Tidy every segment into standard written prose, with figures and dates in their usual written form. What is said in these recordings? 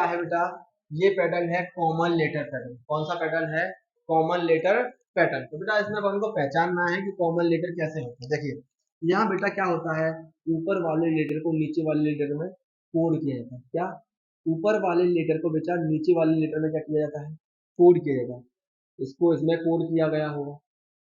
है बेटा, ये पैटर्न है कॉमन लेटर पैटर्न। कौन सा पैटर्न है? Common letter pattern. तो बेटा इसमें हमको पहचानना है कि कॉमन लेटर कैसे होते हैं। देखिए यहाँ बेटा क्या होता है, ऊपर वाले लेटर को नीचे वाले लेटर में कोड किया जाता है। क्या? ऊपर वाले लेटर को बेटा नीचे वाले लेटर में क्या किया जाता है? कोड किया जाता है। इसको इसमें कोड किया गया होगा,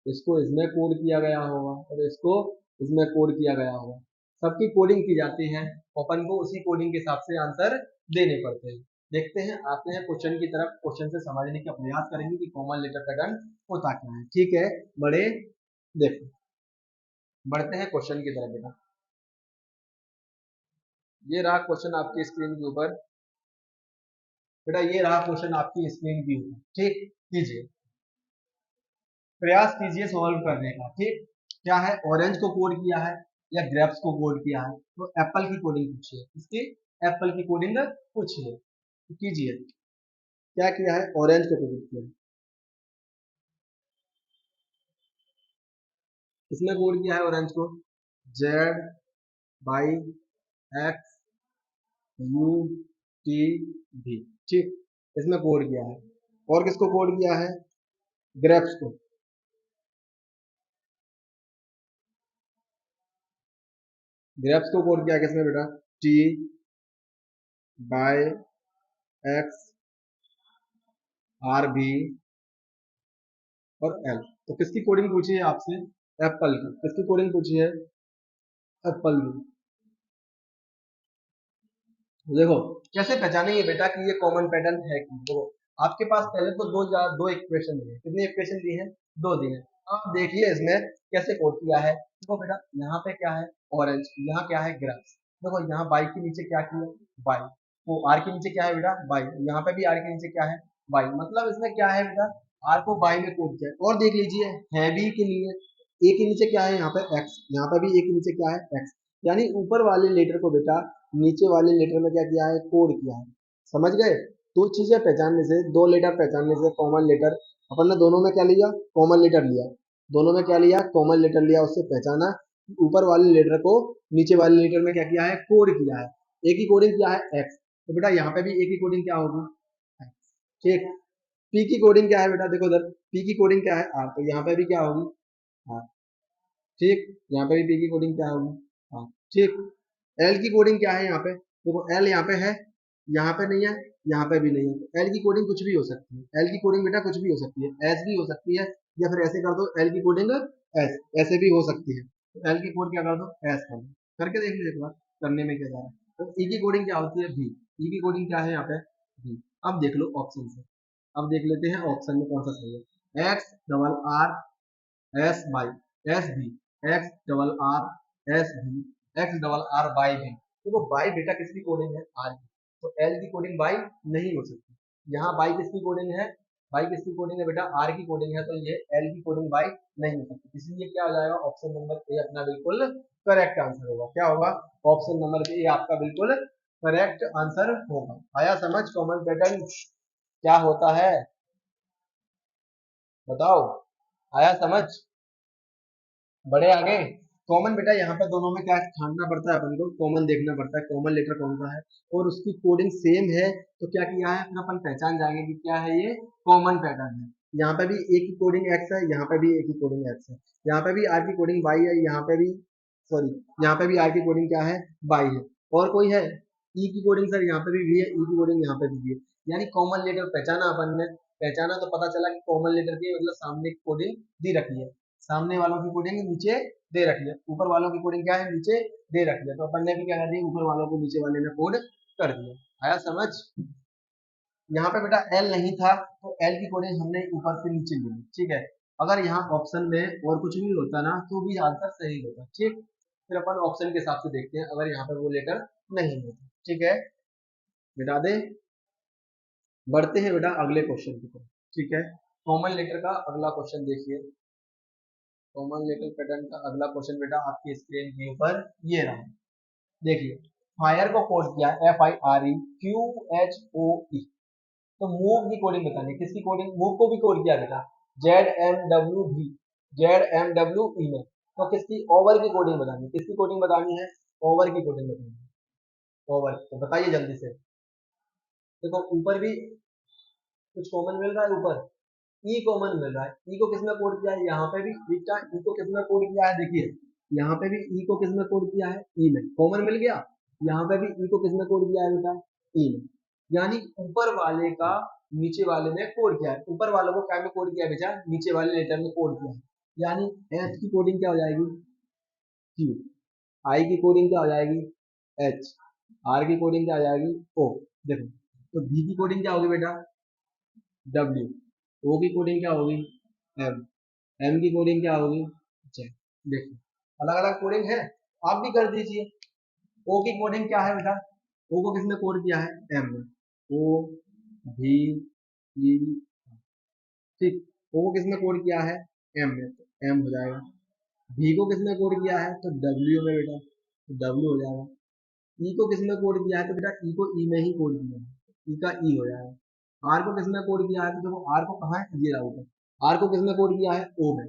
इसको इसमें कोड किया गया होगा, और इसको इसमें कोड किया गया होगा। सबकी कोडिंग की जाती है, अपन को उसी कोडिंग के हिसाब से आंसर देने पड़ते हैं। देखते हैं, आते हैं क्वेश्चन की तरफ। क्वेश्चन से समझने का प्रयास करेंगे कि कॉमन लेटर पैटर्न होता क्या है। ठीक है बड़े, देखो बढ़ते हैं क्वेश्चन की तरफ बेटा। ये रहा क्वेश्चन आपकी स्क्रीन के ऊपर बेटा, ये रहा क्वेश्चन आपकी स्क्रीन के ऊपर। ठीक, कीजिए प्रयास कीजिए सॉल्व करने का। ठीक, क्या है, ऑरेंज को कोड किया है या ग्रेप्स को कोड किया है, तो एप्पल की कोडिंग पूछिए, इसकी एप्पल की कोडिंग पूछिए। तो कीजिए, क्या किया है, ऑरेंज को कोड किया है, किसने कोड किया है ऑरेंज को? Z by x U T भी। ठीक, इसमें कोड किया है। और किसको कोड किया है? ग्रेप्स को। ग्रेप्स को कोड किया है किसने बेटा? T by X R B और एल। तो किसकी कोडिंग पूछी है आपसे? एप्पल की। किसकी कोडिंग पूछी है? एप्पल की। देखो कैसे पहचानेंगे बेटा कि ये कॉमन पैटर्न है कि? देखो आपके पास पहले तो दो इक्वेशन दी है। कितनी इक्वेशन दी है? दो दी है। आप देखिए इसमें कैसे कोड किया है। देखो बेटा यहाँ पे क्या है, ऑरेंज, यहाँ क्या है, ग्रेप्स। देखो यहाँ बाई के नीचे क्या किया, बाई। वो आर के नीचे क्या है बेटा? बाई। यहाँ पे भी आर के नीचे क्या है? बाई। मतलब इसमें क्या है बेटा, आर को बाई में कोड किया है। और देख लीजिए हैवी के लिए ए के नीचे क्या है, यहाँ पे एक्स, यहाँ पे भी ए के नीचे क्या है, एक्स। यानी ऊपर वाले लेटर को बेटा नीचे वाले लेटर में क्या किया है, कोड किया है। समझ गए? दो चीजें पहचानने से, दो लेटर पहचानने से, कॉमन लेटर, अपन ने दोनों में क्या लिया, कॉमन लेटर लिया। दोनों में क्या लिया, कॉमन लेटर लिया। उससे पहचाना ऊपर वाले लेटर को नीचे वाले लेटर में क्या किया है, कोड किया है। एक ही कोडिंग किया है एक्स, तो बेटा यहाँ पे भी एक ही कोडिंग क्या होगी, एक्स। ठीक, पी की कोडिंग क्या है बेटा, देखो इधर पी की कोडिंग क्या है, आर, तो यहाँ पे भी क्या होगी, आर। ठीक, यहाँ पे भी पी की कोडिंग क्या होगी, आर। ठीक, एल की कोडिंग क्या है यहाँ पे, देखो एल यहाँ पे है, यहाँ पे नहीं है, यहाँ पे भी नहीं है। तो एल की कोडिंग कुछ भी हो सकती है। एल की कोडिंग बेटा कुछ भी हो सकती है, एस भी हो सकती है, या फिर ऐसे कर दो एल की कोडिंग एस, ऐसे भी हो सकती है। तो एल की कोड क्या कर दो, एस कर दो। करके देख लो एक बार, करने में क्या जा रहा है। तो ई की कोडिंग क्या होती है, भी। ई की कोडिंग क्या है यहाँ पे, भी। अब देख लो ऑप्शन से, अब देख लेते हैं ऑप्शन में कौन सा सही है। X double R S by S भी, एक्स डबल आर एस भी, एक्स डबल आर बाई भी। तो वो बाई बेटा किसकी कोडिंग है, आर की। तो एल की कोडिंग बाई नहीं हो सकती। यहाँ बाई किसकी कोडिंग है, बाई किसकी कोडिंग है बेटा, आर की कोडिंग है। तो ये एल की कोडिंग बाई नहीं हो सकती, इसलिए क्या हो जाएगा, ऑप्शन नंबर ए अपना बिल्कुल करेक्ट आंसर होगा। क्या होगा, ऑप्शन नंबर ए आपका बिल्कुल करेक्ट आंसर होगा। आया समझ कॉमन पैटर्न क्या होता है, बताओ, आया समझ, बड़े आगे। कॉमन बेटा यहाँ पे दोनों में क्या छानना पड़ता है, अपन को कॉमन देखना पड़ता है, कॉमन लेटर कौन सा है और उसकी कोडिंग सेम है। तो क्या किया है, फिर अपन पहचान जाएंगे कि क्या है, ये कॉमन पैटर्न है। यहाँ पे भी एक ही कोडिंग एक्स है, यहाँ पे भी एक ही कोडिंग एक्स है, यहाँ पे भी आर की कोडिंग वाई है, यहाँ पे भी, सॉरी, यहाँ पे भी आर की कोडिंग क्या है, वाई है। और कोई है, ई की कोडिंग सर यहाँ पे भी है, ई की कोडिंग यहाँ पे भी है। यानी कॉमन लेटर पहचाना अपन ने, पहचाना तो पता चला कि कॉमन लेटर की मतलब सामने कोडिंग दी रखी है, सामने वालों की कोडिंग नीचे दे रखी है, ऊपर वालों की कोडिंग क्या है, नीचे दे रखी है। तो अपन ने भी क्या कर दिया, ऊपर वालों को नीचे वाले में कोड कर दिया। आया समझ? यहाँ पे बेटा एल नहीं था, तो एल की कोडिंग हमने ऊपर से नीचे ली। ठीक है, अगर यहाँ ऑप्शन में और कुछ भी होता ना तो भी आंसर सही होता। ठीक, फिर अपन ऑप्शन के हिसाब से देखते हैं, अगर यहाँ पे वो लेटर नहीं होता। ठीक है, मिटा दे। बढ़ते हैं बेटा अगले क्वेश्चन की तरफ। ठीक है, कॉमन लेटर का अगला क्वेश्चन देखिए। कॉमन लेटर पैटर्न का अगला क्वेश्चन बेटा आपकी स्क्रीन के ऊपर ये रहा। देखिए फायर को कोड किया F I R E Q H O E. तो मूव की कोडिंग बतानी, किसकी कोडिंग, मूव को भी कोड किया बेटा जेड एम डब्ल्यू भी, जेड एम डब्ल्यू ई में। तो किसकी, ओवर की कोडिंग बतानी, किसकी कोडिंग बतानी है, ओवर की कोडिंग बतानी है। ओवर, तो बताइए जल्दी से। देखो ऊपर भी कुछ कॉमन मिल रहा है, ऊपर ई कॉमन मिल रहा है। ई को किसने कोड किया है, यहाँ पे भी बीटा ई को किसने कोड किया है, देखिए यहाँ पे भी ई को किसने कोड किया है, ई में कॉमन मिल गया। यहाँ पे भी ई को किसने कोड किया है बेटा, ई में। यानी ऊपर वाले का नीचे वाले में कोड किया है, ऊपर वालों को क्या में कोड किया है बेटा, नीचे वाले लेटर में कोड किया है। यानी एच की कोडिंग क्या हो जाएगी, क्यू। आई की कोडिंग क्या हो जाएगी, एच। आर की कोडिंग क्या हो जाएगी, ओ। देखो तो बी की कोडिंग क्या होगी बेटा, डब्ल्यू। ओ की कोडिंग क्या होगी, एम। एम की कोडिंग क्या होगी, जेड। देखिए अलग अलग कोडिंग है, आप भी कर दीजिए। ओ की कोडिंग क्या है बेटा, ओ को किसने कोड किया है, एम में। ओ भी ई, ठीक। ओ को किसने कोड किया है, एम में, तो एम हो जाएगा। भी को किसने कोड किया है, तो डब्ल्यू में बेटा, तो डब्ल्यू हो जाएगा। ई को किसने कोड किया है, तो बेटा ई को ई में ही कोड किया है, ई का ई हो जाएगा। आर को किसने कोड किया है, तो देखो आर को कहाँ है, ये रहा ऊपर। आर को किसने कोड किया है, ओ में,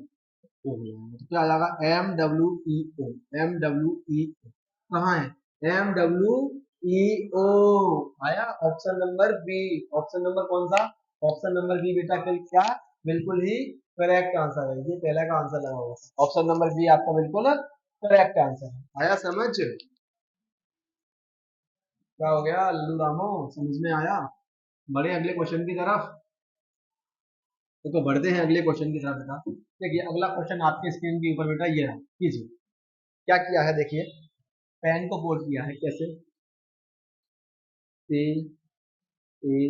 ओ हो जाएगा। तो क्या आ जाएगा, M W E O. M W E O कहाँ है, एम डब्ल्यू ई ओ। आया option number B. Option number कौन सा, ऑप्शन नंबर बी बेटा क्या, बिल्कुल ही करेक्ट आंसर है। ये पहला का आंसर लगा हुआ, ऑप्शन नंबर बी आपका बिल्कुल करेक्ट आंसर है। आया समझ, क्या हो गया लल्लू रामो, समझ में आया। बढ़े अगले क्वेश्चन की तरफ। तो बढ़ते हैं अगले क्वेश्चन की तरफ बेटा। देखिए अगला क्वेश्चन आपके स्क्रीन के ऊपर बेटा ये रहा, कीजिए। क्या किया है देखिए, पेन को कोड किया है कैसे, ए ए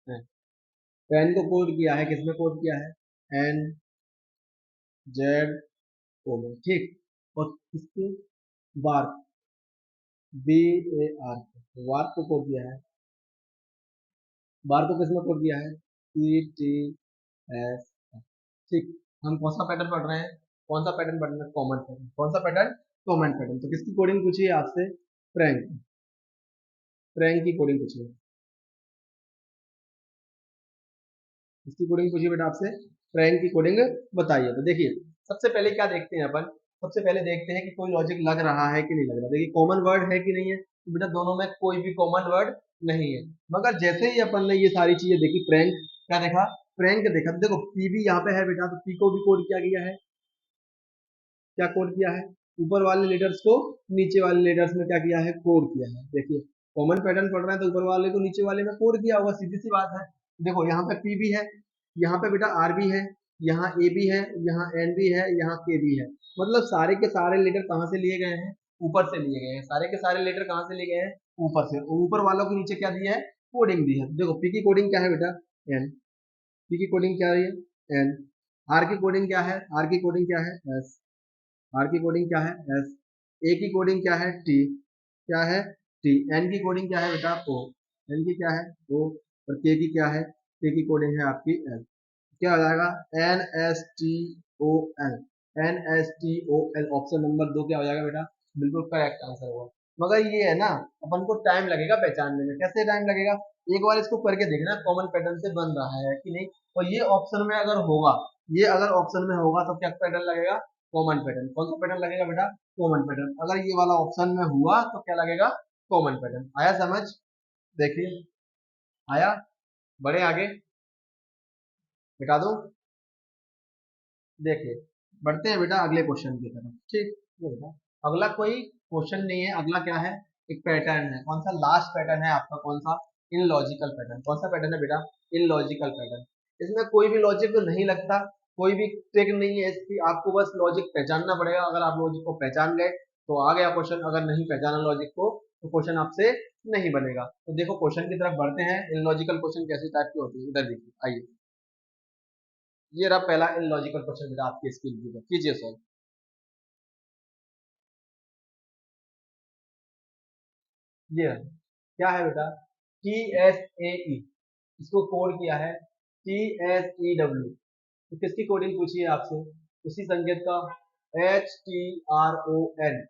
एन। पेन को कोड किया है, किसमें कोड किया है, एन जेड ओ में, ठीक। और इसके बार बी ए आर, वार को कोड किया है, बार को किसमें कोड किया है, ई टी एस, ठीक। हम कौन सा पैटर्न पढ़ रहे हैं, कौन सा पैटर्न पढ़ रहे हैं, कॉमन पैटर्न। कौन सा पैटर्न, कॉमन पैटर्न। तो किसकी कोडिंग पूछी है आपसे, फ्रैंक। फ्रैंक की कोडिंग पूछी है, इसकी कोडिंग पूछी बेटा आपसे, फ्रैंक की कोडिंग बताइए। तो देखिए सबसे पहले क्या देखते हैं अपन, सबसे पहले देखते हैं कि कोई लॉजिक लग रहा है कि नहीं लग रहा। देखिए कॉमन वर्ड है कि नहीं है, तो बेटा दोनों में कोई भी कॉमन वर्ड नहीं है। मगर जैसे ही अपन ने ये सारी चीजें देखी, फ्रैंक क्या देखा, फ्रैंक देखा, तो देखो पी भी यहाँ पे है बेटा, तो पी को भी कोड किया गया है। क्या कोड किया है, ऊपर वाले लेटर्स को नीचे वाले लेटर्स में क्या किया है, कोड किया है। देखिए कॉमन पैटर्न पढ़ रहे हैं तो ऊपर वाले को नीचे वाले में कोड किया होगा, सीधी सी बात है। देखो यहाँ पे पी भी है, यहाँ पे बेटा आर भी है, यहाँ ए भी है, यहाँ एन भी है, यहाँ के भी है। मतलब सारे के सारे लेटर कहाँ से लिए गए हैं, ऊपर से लिए गए हैं। सारे के सारे लेटर कहाँ से लिए गए हैं, ऊपर से। ऊपर वालों के नीचे क्या दिया है, कोडिंग दी है। देखो पी की कोडिंग क्या है बेटा, एन। पी की कोडिंग क्या है, एन। आर की कोडिंग क्या है, आर की कोडिंग क्या है, एस। आर की कोडिंग क्या है, एस। ए की कोडिंग क्या है, टी। क्या है, टी। एन की कोडिंग क्या है बेटा, ओ। एन की क्या है, ओ। और के की क्या है, के की कोडिंग है आपकी एल। क्या हो जाएगा, N S T O L. N S T O L, option number 2 क्या हो जाएगा बेटा, बिल्कुल करेक्ट आंसर होगा। मगर ये है ना, अपन को टाइम लगेगा पहचानने में। कैसे टाइम लगेगा, एक बार इसको करके देखना कॉमन पैटर्न से बन रहा है कि नहीं। और ये ऑप्शन में अगर होगा, ये अगर ऑप्शन में होगा तो क्या पैटर्न लगेगा, कॉमन पैटर्न। कौन सा पैटर्न लगेगा बेटा, कॉमन पैटर्न। अगर ये वाला ऑप्शन में हुआ तो क्या लगेगा, कॉमन पैटर्न। आया समझ, देखिए आया। बड़े आगे बता दो, देखिए बढ़ते हैं बेटा अगले क्वेश्चन की तरफ, ठीक। ये बेटा अगला कोई क्वेश्चन नहीं है, अगला क्या है, एक पैटर्न है। कौन सा, लास्ट पैटर्न है आपका, कौन सा, इन लॉजिकल पैटर्न। कौन सा पैटर्न है बेटा, इन लॉजिकल पैटर्न। इसमें कोई भी लॉजिक नहीं लगता, कोई भी ट्रिक नहीं है इसकी, आपको बस लॉजिक पहचानना पड़ेगा। अगर आप लॉजिक को पहचान गए तो आ गया क्वेश्चन, अगर नहीं पहचाना लॉजिक को तो क्वेश्चन आपसे नहीं बनेगा। तो देखो क्वेश्चन की तरफ बढ़ते हैं, इन लॉजिकल क्वेश्चन कैसे टाइप के होते हैं इधर देखिए, आइए। ये रहा पहला इन लॉजिकल क्वेश्चन बेटा आपकी स्क्रीन के ऊपर, कीजिए सॉल्व। ये रहा। क्या है बेटा, टी एस ए ई, इसको कोड किया है टी एस ई डब्ल्यू। तो किसकी कोडिंग पूछी है आपसे, उसी संकेत का H T R O N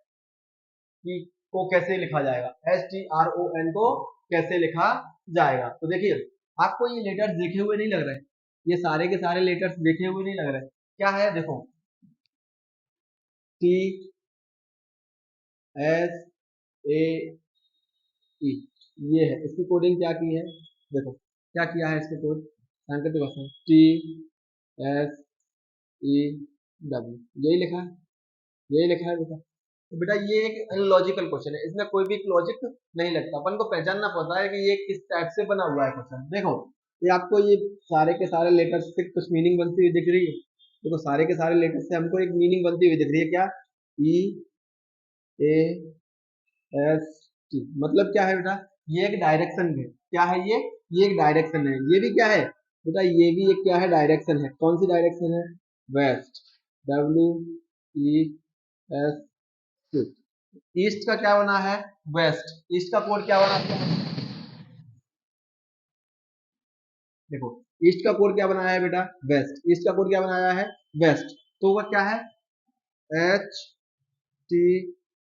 की को कैसे लिखा जाएगा, H T R O N को कैसे लिखा जाएगा। तो देखिए आपको ये लेटर्स देखे हुए नहीं लग रहे, ये सारे के सारे लेटर्स देखे हुए नहीं लग रहे। क्या है देखो, टी एस ए ई, ये है, इसकी कोडिंग क्या की है, देखो क्या किया है इसके कोड, सांकेतिक भाषा टी एस ई डब्ल्यू, यही लिखा है, यही लिखा है बेटा। तो बेटा ये एक अनलॉजिकल क्वेश्चन है, इसमें कोई भी लॉजिक नहीं लगता, अपन को पहचानना पड़ता है कि ये किस टाइप से बना हुआ है क्वेश्चन। देखो ये आपको ये सारे के सारे लेटर्स से कुछ मीनिंग बनती हुई दिख रही है, देखो सारे के सारे लेटर्स से हमको एक मीनिंग बनती हुई दिख रही है, क्या, ई ए एस टी, मतलब क्या है बेटा, ये एक डायरेक्शन है, क्या है ये एक डायरेक्शन है, ये भी क्या है बेटा, ये भी एक क्या है, डायरेक्शन है, कौन सी डायरेक्शन है, west, W E S T. East का क्या बना है, वेस्ट, ईस्ट का कोड क्या बना है, देखो ईस्ट का कोड क्या बनाया है बेटा, वेस्ट, ईस्ट का कोड क्या बनाया है, वेस्ट, तो वह क्या है, H T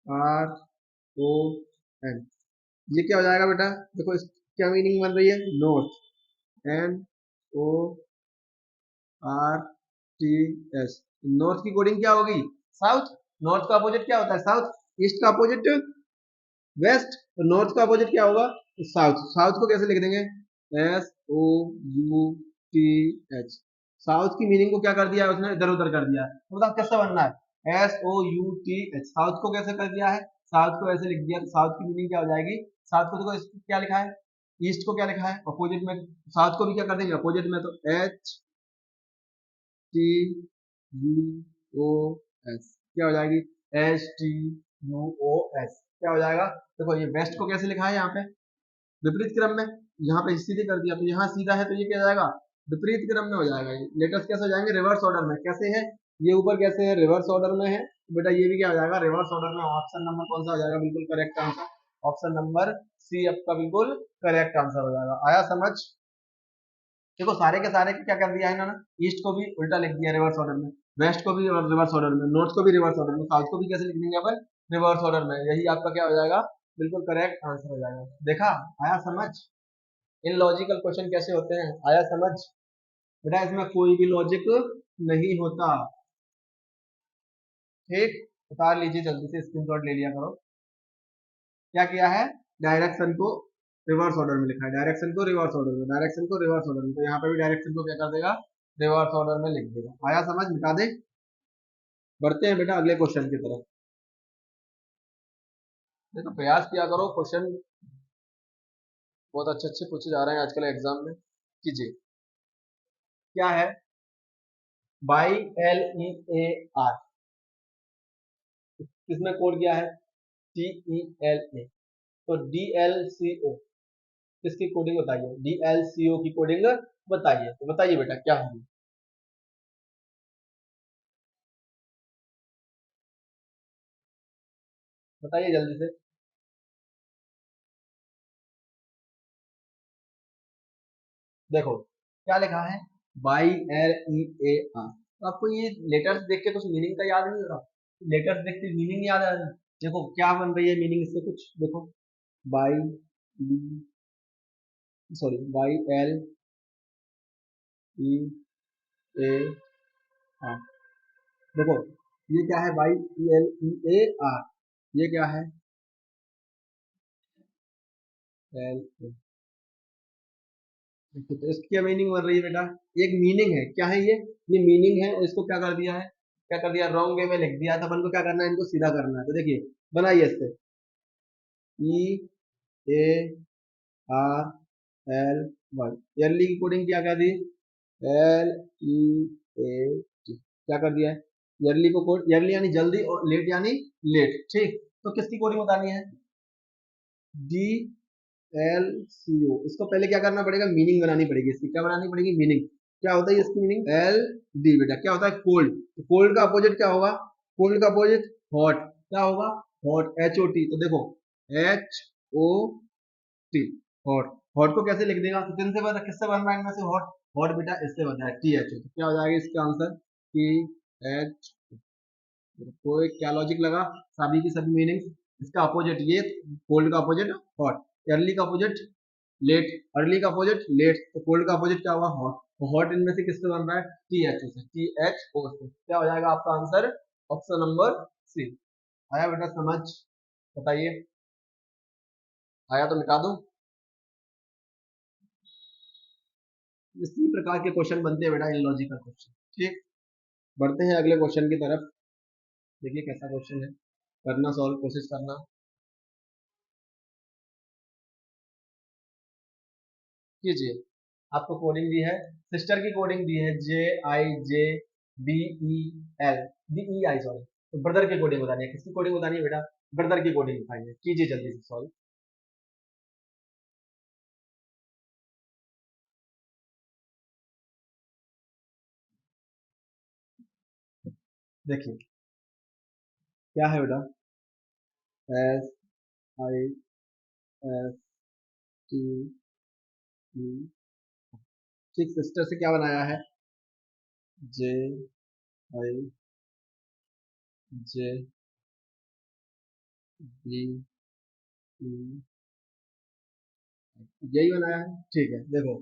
R O N, ये क्या हो जाएगा बेटा, देखो इस क्या मीनिंग बन रही है, north, N O R T S, north की कोडिंग क्या होगी, साउथ, नॉर्थ का अपोजिट क्या होता है, साउथ, ईस्ट का अपोजिट वेस्ट, तो नॉर्थ का अपोजिट क्या होगा, साउथ, साउथ को कैसे लिख देंगे, S O U T H, south की मीनिंग को क्या कर दिया है उसने, इधर उधर कर दिया है, तो बताओ कैसे बनना है, S O U T H, south को कैसे कर दिया है, साउथ को ऐसे लिख दिया, तो साउथ की मीनिंग क्या हो जाएगी, साउथ को देखो क्या लिखा है, ईस्ट को क्या लिखा है अपोजिट में, साउथ को भी क्या कर देंगे अपोजिट में, तो H T U O S, क्या हो जाएगी, H T U O S, क्या हो जाएगा, देखो ये वेस्ट को कैसे लिखा है यहाँ पे, विपरीत क्रम में, यहाँ पे सीधे कर दिया, तो यहाँ सीधा है तो ये क्या हो जाएगा, विपरीत क्रम में हो जाएगा, ये लेटर्स कैसे हो जाएंगे, रिवर्स ऑर्डर में, कैसे है, ये ऊपर कैसे है, रिवर्स ऑर्डर में है, तो बेटा ये भी क्या हो जाएगा, रिवर्स ऑर्डर में, ऑप्शन नंबर कौन सा हो जाएगा, बिल्कुल correct answer, option number C आपका बिल्कुल करेक्ट आंसर हो जाएगा, आया समझ। देखो सारे के सारे क्या कर दिया है इन्होंने, ईस्ट को भी उल्टा लिख दिया रिवर्स ऑर्डर में, वेस्ट को भी रिवर्स ऑर्डर में, नॉर्थ को भी रिवर्स ऑर्डर में, साउथ को भी कैसे लिख देंगे अपन, रिवर्स ऑर्डर में, यही आपका क्या हो जाएगा, बिल्कुल करेक्ट आंसर हो जाएगा। देखा, आया समझ, इन लॉजिकल क्वेश्चन कैसे होते हैं, आया समझ, बेटा इसमें कोई भी लॉजिक नहीं होता, ठीक, उतार लीजिए जल्दी से, स्क्रीनशॉट ले लिया करो, क्या किया है, डायरेक्शन को रिवर्स ऑर्डर में लिखा है, डायरेक्शन को रिवर्स ऑर्डर में, डायरेक्शन को रिवर्स ऑर्डर में, तो यहाँ पे भी डायरेक्शन को क्या कर देगा, रिवर्स ऑर्डर में लिख देगा, आया समझ, मिटा दे। बढ़ते हैं बेटा अगले क्वेश्चन की तरफ, देखो प्रयास किया करो, क्वेश्चन बहुत अच्छे अच्छे पूछे जा रहे हैं आजकल एग्जाम में, कीजिए, क्या है, by L E A are, किसमें कोड किया है, टी ई एल ए, तो डी एल सी ओ, किसकी कोडिंग बताइए, डी एल सी ओ की कोडिंग बताइए, तो बताइए बेटा क्या होगी, बताइए जल्दी से, देखो क्या लिखा है, by L E A are, तो आपको ये लेटर्स देख के कुछ मीनिंग का याद नहीं हो रहा, लेटर्स देख के मीनिंग याद आ रही है, देखो क्या बन रही है मीनिंग इससे कुछ, देखो by sorry by L E A are, देखो ये क्या है, by L E A are, ये क्या है, एल ए, तो इसकी क्या मीनिंग बन रही है बेटा, एक मीनिंग है, क्या है ये मीनिंग है, और इसको क्या कर दिया है, क्या कर दिया, रॉन्ग वे में लिख दिया, तो अपन को क्या करना है, इनको सीधा करना है, तो देखिए बनाइए इससे, E A R L Y, early की कोडिंग क्या कर दी, एल ई ए टी, क्या कर दिया है, ईयरली को कोड, ईयरली यानी जल्दी और लेट यानी लेट, ठीक, तो किसकी कोडिंग बतानी है, डी एल सी ओ, इसको पहले क्या करना पड़ेगा, मीनिंग बनानी पड़ेगी, इसकी क्या बनानी पड़ेगी, मीनिंग, क्या होता है इसकी मीनिंग, एल डी, बेटा क्या होता है, कोल्ड, तो कोल्ड का अपोजिट क्या होगा, कोल्ड का अपोजिट हॉट, क्या होगा, हॉट, एच ओ टी, तो देखो H O T, hot, hot को कैसे लिख देगा, तो किससे बन, किससे बन रहा है इनमें से हॉट, हॉट बेटा इससे बन रहा है, टी एच ओ, तो क्या हो जाएगा इसका आंसर, टी एच, कोई क्या लॉजिक लगा, सभी की सभी मीनिंग, इसका अपोजिट ये, कोल्ड का अपोजिट हॉट, अर्ली का अपोजिट लेट, अर्ली का अपोजिट लेट, तो कोल्ड का अपोजिट क्या होगा, हॉट, तो हॉट इनमें से किससे बन रहा है, टी एच ओ से, टी एच ओ से, क्या हो जाएगा आपका आंसर, ऑप्शन नंबर सी, आया बेटा समझ, बताइए, आया तो मिटा दो, इसी प्रकार के क्वेश्चन बनते हैं बेटा, इन लॉजिकल क्वेश्चन। ठीक, बढ़ते हैं अगले क्वेश्चन की तरफ। देखिए कैसा क्वेश्चन है, करना सॉल्व, कोशिश करना। कीजिए, आपको कोडिंग दी है, सिस्टर की कोडिंग दी है JIJ BEL, BEI सॉरी। तो ब्रदर की कोडिंग बतानी है, किसकी कोडिंग बतानी है बेटा? ब्रदर की कोडिंग बताइए, कीजिए जल्दी से सॉल्व। देखिए क्या है बेटा, SISTE। ठीक, सिस्टर से क्या बनाया है? JIJBE, यही बनाया है। ठीक है, देखो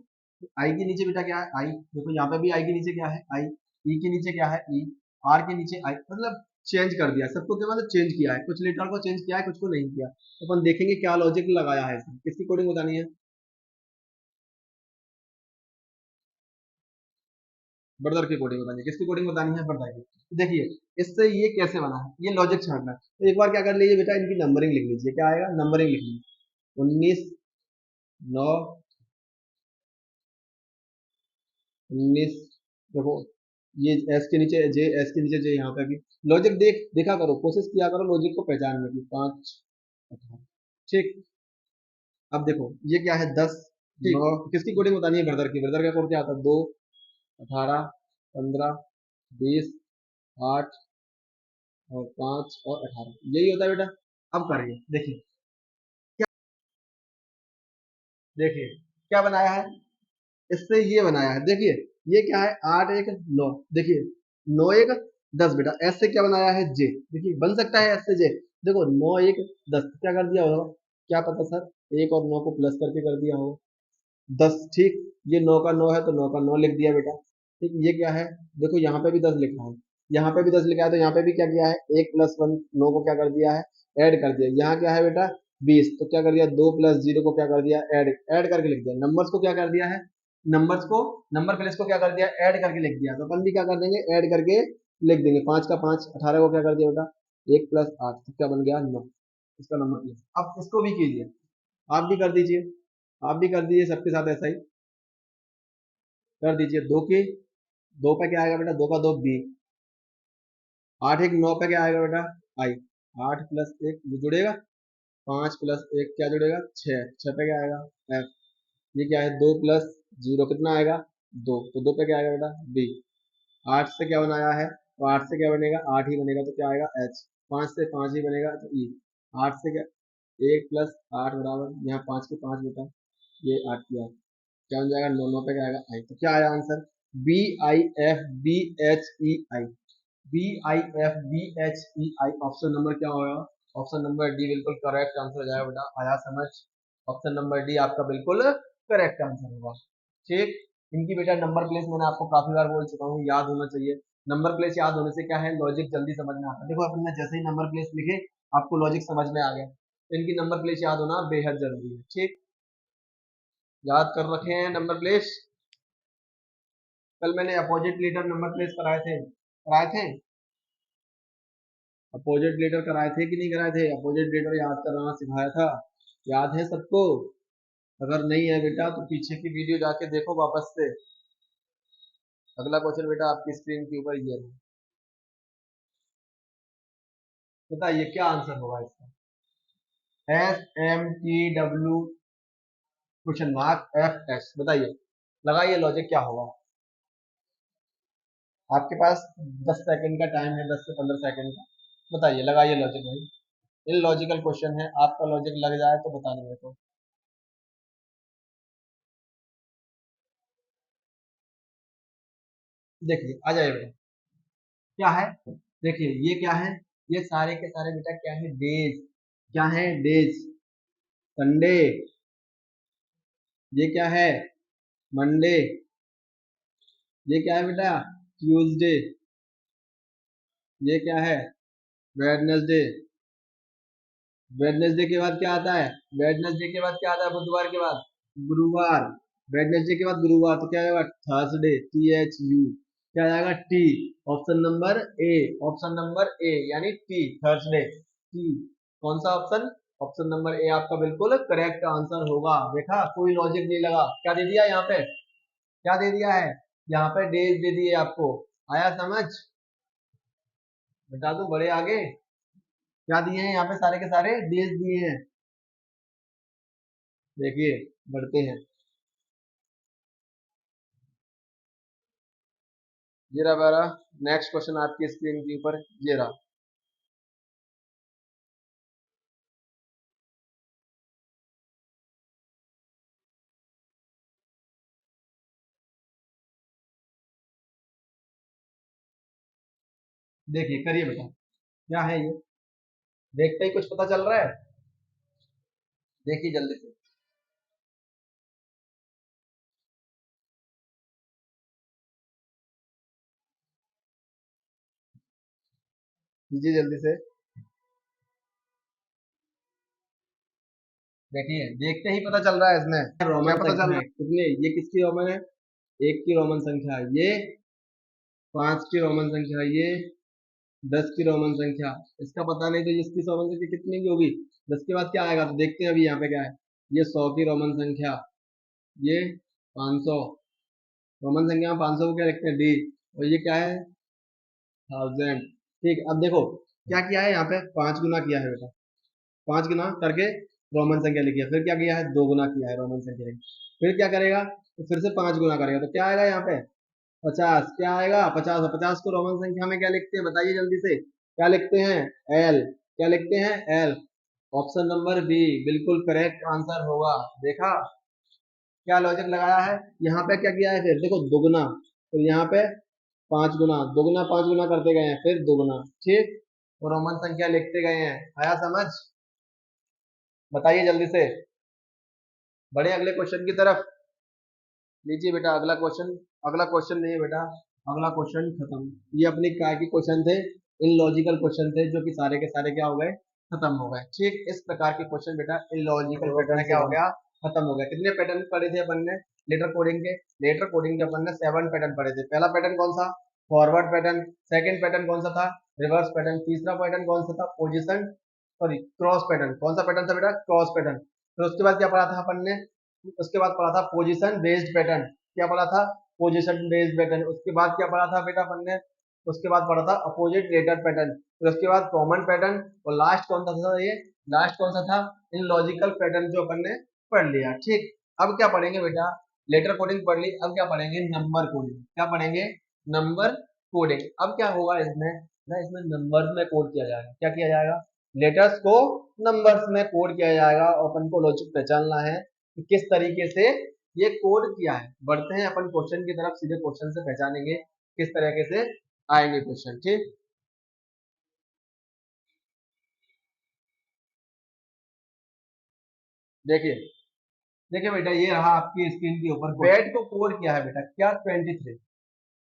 आई के नीचे बेटा क्या है? आई। देखो यहाँ पे भी आई के नीचे क्या है? आई। ई के नीचे क्या है? ई। आर के नीचे आई, मतलब चेंज कर दिया सबको, क्या मतलब चेंज किया है, कुछ लेटर को चेंज किया है, कुछ को नहीं किया। तो अपन देखेंगे क्या लॉजिक लगाया है इसमें, किसकी कोडिंग बतानी है? ब्रदर की कोडिंग बतानी है। किसकी कोडिंग बतानी है? ब्रदर की। तो देखिए इससे ये कैसे बना है, ये लॉजिक समझना है। तो एक बार क्या कर लीजिए बेटा, इनकी नंबरिंग लिख लीजिए। क्या आएगा? नंबरिंग लिख लीजिए। 19 9 19। देखो ये एस के नीचे जे, एस के नीचे जे, यहाँ पे भी लॉजिक देखा करो, कोशिश किया करो लॉजिक को पहचानने की। 5 18। ठीक, अब देखो ये क्या है? 10 9। किसकी कोडिंग बतानी है? ब्रदर की। ब्रदर का कोड क्या आता है? 2 18 15 20 8 और 5 और 18, यही होता है बेटा। अब करिए, देखिए देखिए क्या बनाया है, इससे ये बनाया है। देखिए ये क्या है? 8 1 9। देखिए 9 1 10 बेटा। एस से क्या बनाया है? जे। देखिए बन सकता है एस से जे। देखो 9 1 10, क्या कर दिया होगा? क्या पता सर, एक और 9 को प्लस करके कर दिया हो 10। ठीक, ये 9 का 9 है तो 9 का 9 लिख दिया बेटा। ठीक, ये क्या है? देखो यहाँ पे भी 10 लिखा है, यहाँ पे भी 10 लिखा है, तो यहाँ पे भी क्या किया है? 1 + 1 9 को क्या कर दिया है? ऐड कर दिया। यहाँ क्या है बेटा? 20, तो क्या कर दिया? 2 + 0 को क्या कर दिया? ऐड ऐड करके लिख दिया। नंबर्स को क्या कर दिया है? नंबर्स को, नंबर प्लेस को क्या कर दिया? ऐड करके लिख दिया। तो अपन भी क्या कर देंगे? ऐड करके लिख देंगे। 5 का 5 18 को क्या कर दिया बेटा? 1 + 8, तो क्या बन गया? 9। इसका नंबर प्लेस। अब इसको भी कीजिए, आप भी कर दीजिए, आप भी कर दीजिए सबके साथ ऐसा ही कर दीजिए। 2 के 2 पे क्या आएगा बेटा? 2 का 2 बी। 8 1 9 पे क्या आएगा बेटा? आई। 8 + 1 ये जुड़ेगा, 5 + 1 क्या जुड़ेगा? 6। 6 पे क्या आएगा? एफ। ये क्या है? 2 + 0 कितना आएगा? 2, तो 2 पे क्या आएगा बेटा? बी। 8 से क्या बनाया है? तो 8 से क्या बनेगा? 8 ही बनेगा, तो क्या आएगा? एच। 5 से 5 ही बनेगा, तो ई। 8 से क्या? 1 + 8 बराबर, यहाँ 5 के 5 बेटा, ये 8 की 8, क्या बन जाएगा? 9 9 पे क्या आएगा? आई। तो क्या आया answer? BIFBHEI। BIFBHEI option number क्या होगा? ऑप्शन नंबर डी बिल्कुल करेक्ट आंसर हो जाएगा बेटा। आया समझ? ऑप्शन नंबर डी आपका बिल्कुल करेक्ट आंसर होगा। ठीक, इनकी बेटा नंबर प्लेस मैंने आपको काफी बार बोल चुका हूँ, याद होना चाहिए। नंबर प्लेस याद होने से क्या है? लॉजिक जल्दी समझ में आता है। देखो अपन ने जैसे ही नंबर प्लेस लिखे, आपको लॉजिक समझ में आ गया। तो इनकी नंबर प्लेस याद होना बेहद जरूरी है। ठीक, याद कर रखे हैं नंबर प्लेस। कल मैंने अपोजिट लीडर नंबर प्लेस कराए थे। अपोजिट लीडर कराए थे कि नहीं कराए थे? अपोजिट लीडर याद कराना सिखाया था, याद है सबको? अगर नहीं है बेटा तो पीछे की वीडियो जाके देखो वापस से। अगला क्वेश्चन बेटा आपकी स्क्रीन के ऊपर ये है, बताइए क्या आंसर होगा इसका? SMTW क्वेश्चन मार्क FS, बताइए, लगाइए लॉजिक क्या होगा। आपके पास 10 सेकंड का टाइम है, 10 से 15 सेकंड का। बताइए, लगाइए लॉजिक भाई। इन लॉजिकल क्वेश्चन है, आपका लॉजिक लग जाए तो बताना मेरे को। देखिए आ जाइए बेटा, क्या है? देखिए ये क्या है? ये सारे के सारे बेटा क्या है? डेज। क्या है? डेज। संडे। ये क्या है? मंडे। ये क्या है बेटा? ट्यूसडे। ये क्या है? वेडनेसडे। वेडनेसडे के बाद क्या आता है? वेडनेसडे के बाद क्या आता है? बुधवार के बाद गुरुवार। वेडनेसडे के बाद गुरुवार, तो क्या आएगा थर्सडे, THU, क्या आएगा T. Option number A, option number A यानी टी, थर्सडे टी। कौन सा ऑप्शन? ऑप्शन नंबर ए आपका बिल्कुल करेक्ट आंसर होगा। देखा, कोई लॉजिक नहीं लगा, क्या दे दिया यहाँ पे, क्या दे दिया है यहाँ पे, डेज दे दिए आपको। आया समझ? बता दूं बड़े आगे क्या दिए हैं यहाँ पे, सारे के सारे डेज दिए हैं। देखिए बढ़ते हैं, ये रहा हमारा नेक्स्ट क्वेश्चन आपकी स्क्रीन के ऊपर, ये रहा। देखिए करिए बेटा, क्या है ये, देखते ही कुछ पता चल रहा है? देखिए जल्दी से, कीजिए जल्दी से। देखिए देखते ही पता चल रहा है इसमें रोमन पता चल रहा है कितने, ये किसकी रोमन है, एक की रोमन संख्या, ये 5 की रोमन संख्या, ये 10 की रोमन संख्या। इसका पता नहीं तो इसकी रोमन संख्या कितनी की होगी। 10 के बाद क्या आएगा, तो देखते हैं अभी यहाँ पे क्या है। ये 100 की रोमन संख्या, ये 500, रोमन संख्या में 500 को क्या लिखते हैं, डी। और ये क्या है, 1000। ठीक, अब देखो क्या किया है यहाँ पे, 5 गुना किया है बेटा, 5 गुना करके रोमन संख्या लिखी है, फिर क्या किया है, 2 गुना किया है रोमन संख्या लिखी, फिर क्या करेगा, तो फिर से 5 गुना करेगा, तो क्या आएगा यहाँ पे, 50। क्या आएगा, 50। 50 को रोमन संख्या में क्या लिखते हैं, बताइए जल्दी से, क्या लिखते हैं, एल। क्या लिखते हैं, एल। ऑप्शन नंबर बी बिल्कुल करेक्ट आंसर होगा। देखा, क्या लॉजिक लगाया है, यहाँ पे क्या किया है, फिर देखो दुगना, तो यहाँ पे 5 गुना, दुगना 5 गुना करते गए हैं, फिर दुगना, ठीक, और रोमन संख्या लिखते गए हैं। आया समझ? बताइए जल्दी से, बढ़े अगले क्वेश्चन की तरफ। लीजिए बेटा अगला क्वेश्चन, अगला क्वेश्चन नहीं है बेटा, अगला क्वेश्चन खत्म। ये अपनी काय के क्वेश्चन थे, इन लॉजिकल क्वेश्चन थे, जो कि सारे के सारे क्या हो गए, खत्म हो गए। ठीक, इस प्रकार के क्वेश्चन बेटा इन लॉजिकल पैटर्न क्या हो गया, खत्म हो गया। कितने पैटर्न पढ़े थे अपन ने लेटर कोडिंग के, लेटर कोडिंग के अपन ने 7 पैटर्न पढ़े थे। पहला पैटर्न कौन सा, फॉरवर्ड पैटर्न। सेकंड पैटर्न कौन सा था, रिवर्स पैटर्न। तीसरा पैटर्न कौन सा था, पोजिशन, सॉरी क्रॉस पैटर्न। कौन सा पैटर्न था बेटा, क्रॉस पैटर्न। फिर उसके बाद क्या पढ़ा था अपन ने, उसके बाद पढ़ा था पोजीशन बेस्ड पैटर्न। क्या पढ़ा था, पोजीशन बेस्ड पैटर्न। उसके बाद क्या पढ़ा था बेटा अपन ने, उसके बाद पढ़ा था अपोजिट लेटर पैटर्न। फिर उसके बाद कॉमन पैटर्न, और लास्ट कौन सा था, ये लास्ट कौन सा था, इन लॉजिकल पैटर्न जो अपन ने पढ़ लिया। ठीक, अब क्या पढ़ेंगे बेटा, लेटर कोडिंग पढ़ ली, अब क्या पढ़ेंगे, नंबर कोडिंग। क्या पढ़ेंगे, नंबर कोडिंग। अब क्या होगा इसमें ना, इसमें नंबर्स में कोड किया जाएगा। क्या किया जाएगा, लेटर्स को नंबर्स में कोड किया जाएगा। और अपन को लॉजिक पहचानना है कि किस तरीके से ये कोड किया है। बढ़ते हैं अपन क्वेश्चन की तरफ, सीधे क्वेश्चन से पहचानेंगे किस तरीके से आएंगे क्वेश्चन। ठीक, देखिए, देखिए बेटा ये रहा आपकी स्क्रीन के ऊपर, बैट को कोड किया है बेटा क्या, 23।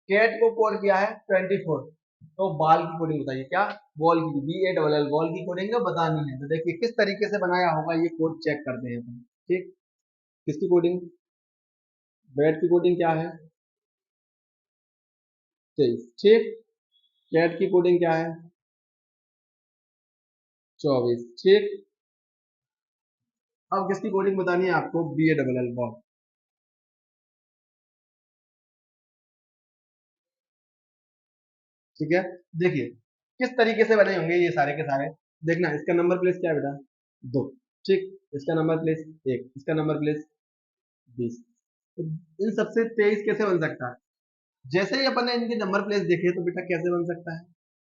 कैट को कोड किया है 24। तो बॉल की कोडिंग बताइए, क्या, बॉल की, BALL, बॉल की कोडिंग बतानी है। तो देखिए किस तरीके से बनाया होगा ये कोड, चेक करते हैं अपन। ठीक, किसकी कोडिंग, बैट की कोडिंग क्या है, 23। ठीक, कैट की कोडिंग क्या है, 24। ठीक, अब किसकी कोडिंग बतानी है आपको, BALL, बॉल। ठीक है, देखिए किस तरीके से बने होंगे ये सारे के सारे। देखना, इसका नंबर प्लेस क्या है बेटा, 2। ठीक, इसका नंबर प्लेस 1, इसका नंबर प्लेस 20। तो इन सबसे 23 कैसे बन सकता है, जैसे ही अपन ने इनके नंबर प्लेस देखे तो बेटा कैसे बन सकता है,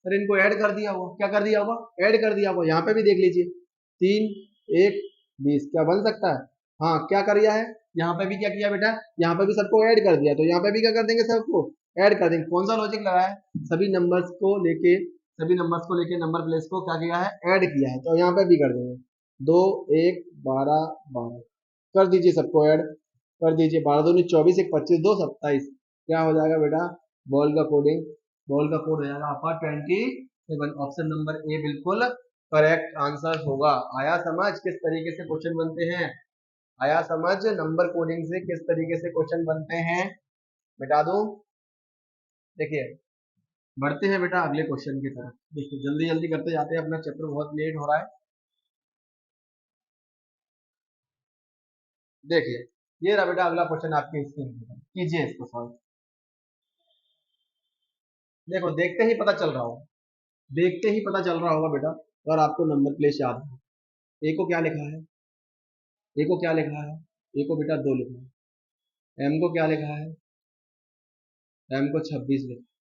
सर इनको ऐड कर दिया होगा। क्या कर दिया होगा, ऐड कर दिया होगा। यहाँ पे भी देख लीजिए, 3, 1, 20, क्या बन सकता है। हाँ, क्या कर दिया है, यहाँ पे भी क्या किया बेटा, यहाँ पे भी सबको ऐड कर दिया, तो यहाँ पे भी क्या कर देंगे, सबको ऐड कर देंगे। कौन सा लॉजिक लगाया है, सभी नंबर्स को लेके, सभी नंबर्स को लेके नंबर प्लेस को क्या किया है, ऐड किया है। तो यहाँ पे भी कर देंगे, 2, 1, 12, 12 कर दीजिए, सबको ऐड कर दीजिए। 12 दूनी 24, 1 25, 2 27। क्या हो जाएगा बेटा, बॉल का कोडिंग, बॉल का कोड हो जाएगा आपका 27। ऑप्शन नंबर ए बिल्कुल करेक्ट आंसर होगा। आया समझ किस तरीके से क्वेश्चन बनते हैं। आया समझ? नंबर कोडिंग से किस तरीके से क्वेश्चन बनते हैं बता दूं। देखिए बढ़ते हैं बेटा अगले क्वेश्चन की तरफ। देखिए जल्दी जल्दी करते जाते हैं, अपना चैप्टर बहुत लेट हो रहा है। देखिए ये रहा बेटा अगला क्वेश्चन आपके स्क्रीन पर, कीजिए इसको सॉल्व। देखो देखते ही पता चल रहा होगा, देखते ही पता चल रहा होगा बेटा, और आपको नंबर प्लेस याद है। ए को क्या लिखा है, ए को क्या लिखा है, ए को बेटा 2 लिखा है। एम को क्या लिखा है, एम को 26 लिखा है।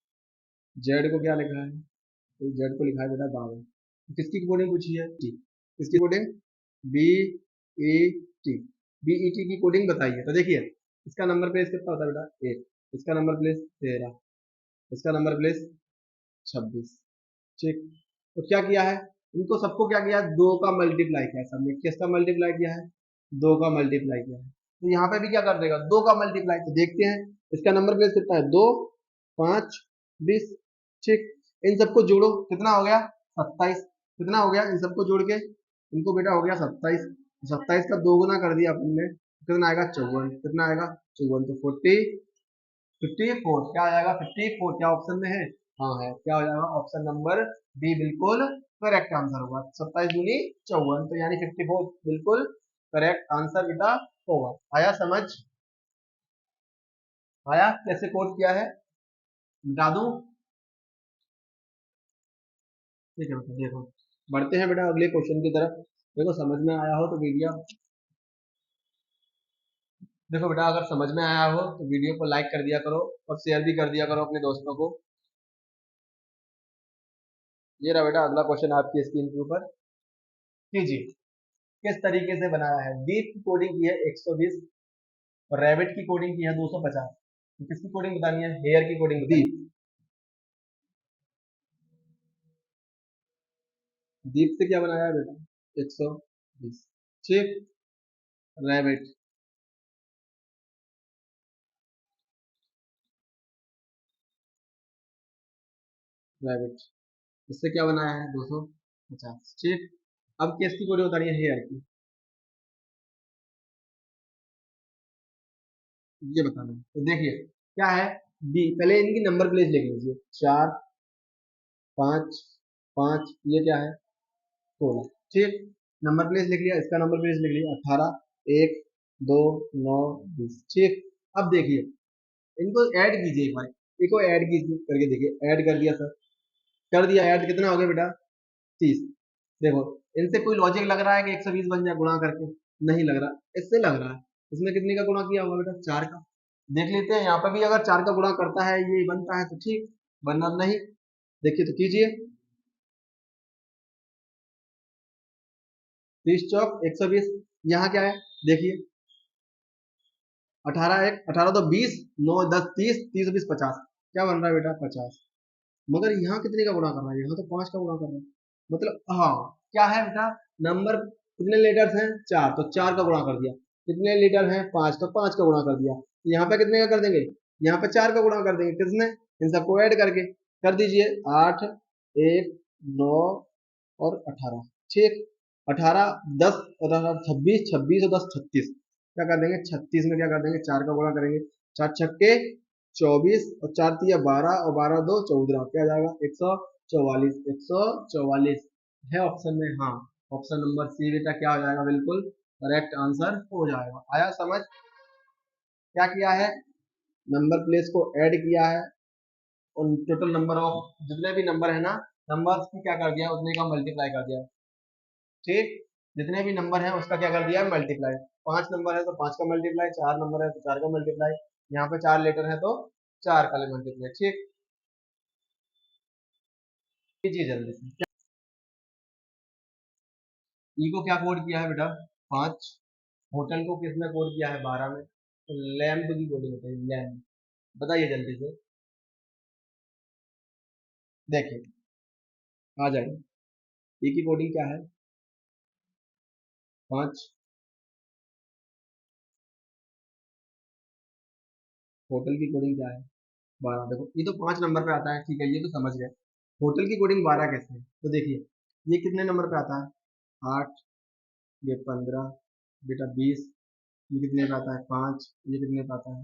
जेड को क्या लिखा है, तो जेड को लिखा है बेटा 12। किसकी कोडिंग पूछी है, टी। किसकी coding, B E T. B E T की कोडिंग बताइए। तो देखिए इसका नंबर प्लेस कितना होता है बेटा 1, इसका नंबर प्लेस 13, इसका नंबर प्लेस 26। ठीक, तो क्या किया है, इनको सबको क्या किया, 2 का मल्टीप्लाई किया है सबने। किसका मल्टीप्लाई किया है, 2 का मल्टीप्लाई किया है। तो यहाँ पे भी क्या कर देगा, 2 का मल्टीप्लाई। तो देखते हैं इसका नंबर प्लेस कितना है, 2 5 20। ठीक, इन सबको जोड़ो, कितना हो गया 27। कितना हो गया, इन सबको जोड़ के इनको बेटा हो गया 27। 27 का 2 गुना कर दिया अपन ने, कितना आएगा 54। कितना आएगा 54, तो 54 क्या आ जाएगा, 54 क्या ऑप्शन में है, हाँ है। क्या हो जाएगा, ऑप्शन नंबर बी बिल्कुल करेक्ट आंसर होगा। 27 दूनी 54, तो यानी 54 बिल्कुल करेक्ट आंसर बेटा होगा। आया समझ, आया कैसे कोड किया है बता दूं। ठीक है बेटा, देखो बढ़ते हैं बेटा अगले क्वेश्चन की तरफ। देखो समझ में आया हो तो वीडियो, देखो बेटा अगर समझ में आया हो तो वीडियो को लाइक कर दिया करो और शेयर भी कर दिया करो अपने दोस्तों को। ये रहा बेटा अगला क्वेश्चन आपकी स्क्रीन के ऊपर, कीजिए। किस तरीके से बनाया है, दीप की कोडिंग की है 120 और रैबिट की कोडिंग की है 250। तो किसकी कोडिंग बतानी है, हेयर की कोडिंग बतानी है। दीप से क्या बनाया है बेटा 120। ठीक, रैबिट, रैबिट इससे क्या बनाया है 250। ठीक, अब किसकी कोडिंग बतानी है, हेयर की। ये बताना है, तो देखिए क्या है, डी पहले इनकी नंबर प्लेस लिख लीजिए, 4 5 5, ये क्या है 16। ठीक, नंबर प्लेस लिख लिया, इसका नंबर प्लेस लिख लिया 18 1 2 9 20। ठीक, अब देखिए इनको ऐड कीजिए एक बार, इनको ऐड कीजिए करके देखिए, ऐड कर दिया सर, कर दिया ऐड, कितना हो गया बेटा 30। देखो इनसे कोई लॉजिक लग रहा है कि 120 बन जाए गुणा करके, नहीं लग रहा, इससे लग रहा है। इसमें कितने का गुणा किया होगा बेटा 4 का। देख लेते हैं यहाँ पर भी, अगर 4 का गुणा करता है ये बनता है तो ठीक, वरना नहीं। देखिए तो कीजिए, 30 चौक 120। यहाँ क्या है देखिए, 18 1 18 तो 20, 9 10 30, 30 20 50। क्या बन रहा है बेटा 50। मगर यहाँ कितने का गुणा कर रहा है, यहाँ तो 5 का गुणा कर रहा है। मतलब हाँ क्या है बेटा, नंबर कितने लीटर्स हैं 4, तो 4 का गुणा कर दिया। कितने लीटर हैं 5, तो 5 का गुणा कर दिया। यहाँ पे कितने का कर देंगे, यहाँ पे 4 का गुणा कर देंगे, किसने, इन सबको ऐड करके कर दीजिए। 8 1 9 और 18। ठीक, 18 10 26 26 और 10 36। क्या कर देंगे 36 में क्या कर देंगे, 4 का गुणा करेंगे। 4 छक्के 24 और 4 तिया 12 और 12 2 14। क्या जाएगा 144। 144 है ऑप्शन में, हाँ ऑप्शन नंबर सी बेटा क्या हो जाएगा, बिल्कुल करेक्ट आंसर हो जाएगा। आया समझ, क्या किया है, नंबर प्लेस को ऐड किया है और टोटल नंबर ऑफ जितने भी नंबर है ना, नंबर्स की क्या कर दिया, उतने का मल्टीप्लाई कर दिया। ठीक, जितने भी नंबर है उसका क्या कर दिया मल्टीप्लाई। 5 नंबर है तो 5 का मल्टीप्लाई, 4 नंबर है तो 4 का मल्टीप्लाई, यहाँ पे 4 लेटर है तो 4 का मल्टीप्लाई। ठीक, कीजिए जल्दी से। ई को क्या कोड किया है बेटा 5, होटल को किसने कोड किया है 12 में, तो लैम्प की कोडिंग बताइए, लैम्प बताइए जल्दी से। देखिए आ जाइए, ई की कोडिंग क्या है 5, होटल की कोडिंग क्या है 12। देखो ये तो 5 नंबर पे आता है, ठीक है ये तो समझ गए। होटल की कोडिंग 12 कैसे है, तो देखिए ये कितने नंबर पे आता है 8, ये 15 बेटा 20 ये कितने पे आता है 5, ये कितने पे आता है